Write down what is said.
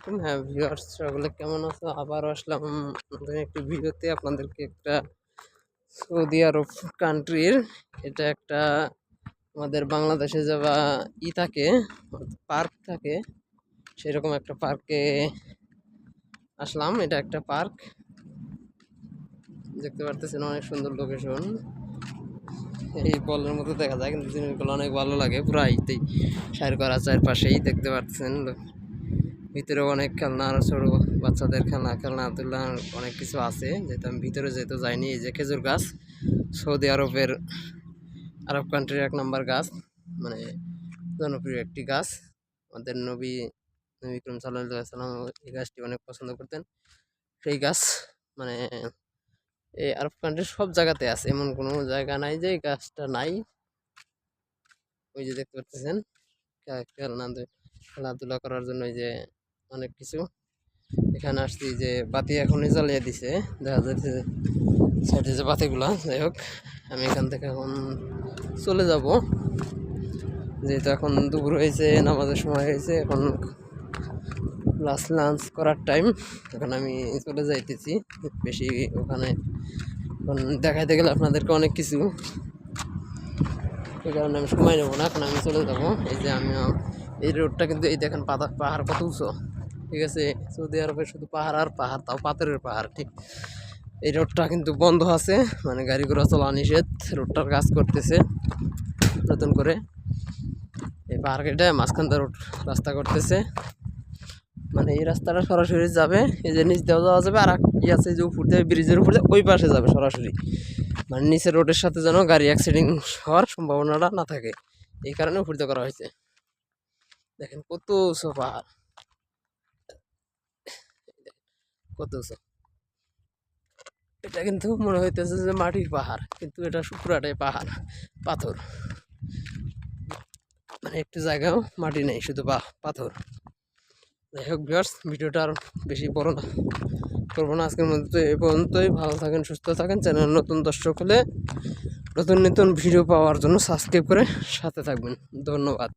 হ্যাঁ ভিউয়ার্স সকলে কেমন আছো? আবারও আসলাম নতুন একটি ভিডিওতে আপনাদেরকে একটা সৌদি আরব কান্ট্রির এটা একটা আমাদের বাংলাদেশে যাওয়া থাকে পার্ক থাকে সেরকম একটা পার্কে আসলাম। এটা একটা পার্ক দেখতে পারতেছেন, অনেক সুন্দর লোকেশন। এই বলের মতো দেখা যায় কিন্তু জিনিসগুলো অনেক ভালো লাগে, পুরো আইতেই সার করা চারপাশেই দেখতে পাচ্ছেন। ভিতরে অনেক খেলনা, আর ছোট বাচ্চাদের খেলনাধুলা অনেক কিছু আছে, যেহেতু আমি ভিতরে যেহেতু যাইনি। এই যে খেজুর গাছ, সৌদি আরবের আরব কান্ট্রির 1 নম্বর গাছ, মানে জনপ্রিয় একটি গাছ। আমাদের নবী বিক্রম সাল্লাল্লাহু আলাইহি সাল্লাম এই গাছটি অনেক পছন্দ করতেন। সেই গাছ মানে এই আরব কান্ট্রির সব জায়গাতে আছে, এমন কোনো জায়গা নাই যে এই গাছটা নাই। ওই যে দেখতে পাচ্ছেন খেলাধুলা করার জন্য এই যে অনেক কিছু। এখানে আসছি যে বাতি এখনই জ্বালিয়ে দিছে, দেখা যাচ্ছে সাইডে যে বাতিগুলা। যাই হোক, আমি এখান থেকে এখন চলে যাব, যেহেতু এখন দুপুর হয়েছে, নামাজের সময় হয়েছে, এখন লাঞ্চ করার টাইম। এখন আমি চলে যাইতেছি। বেশি ওখানে এখন দেখাইতে গেলে আপনাদেরকে অনেক কিছু, এই কারণে আমি সময় নেবো না, এখন আমি চলে যাবো। এই যে আমি এই রোডটা কিন্তু এই দেখেন পাহাড় কত উঁচু, ঠিক আছে। সৌদি আরবে শুধু পাহাড় আর পাহাড়, তাও পাথরের পাহাড়। ঠিক এই রোডটা কিন্তু বন্ধ আছে, মানে গাড়ি ঘোড়া চলা নিষেধ। রোডটার কাজ করতেছে নতুন করে, এই পাহাড় কেটে মাঝখান দিয়ে রোড রাস্তা করতেছে। মানে এই রাস্তাটা সরাসরি যাবে, এই যে নিচ দেওয়া যাওয়া যাবে, আর আছে যে উপর দিয়ে ব্রিজের উপর দিয়ে ওই পাশে যাবে সরাসরি। মানে নিচের রোডের সাথে যেন গাড়ি অ্যাক্সিডেন্ট হওয়ার সম্ভাবনাটা না থাকে, এই কারণে উপর দিয়ে করা হয়েছে। দেখেন কত উঁচু পাহাড়, কত উঁচু। এটা কিন্তু মনে হইতেছে যে মাটির পাহাড়, কিন্তু এটা পুরাটাই পাহাড়, পাথর। মানে একটু জায়গাও মাটি নেই, শুধু পাথর। যাই হোক ভিউয়ার্স, ভিডিওটা আর বেশি বড় না করবো না আজকের মধ্যে এ পর্যন্তই। ভালো থাকেন, সুস্থ থাকেন। চ্যানেল নতুন দর্শক হলে নতুন নতুন ভিডিও পাওয়ার জন্য সাবস্ক্রাইব করে সাথে থাকবেন। ধন্যবাদ।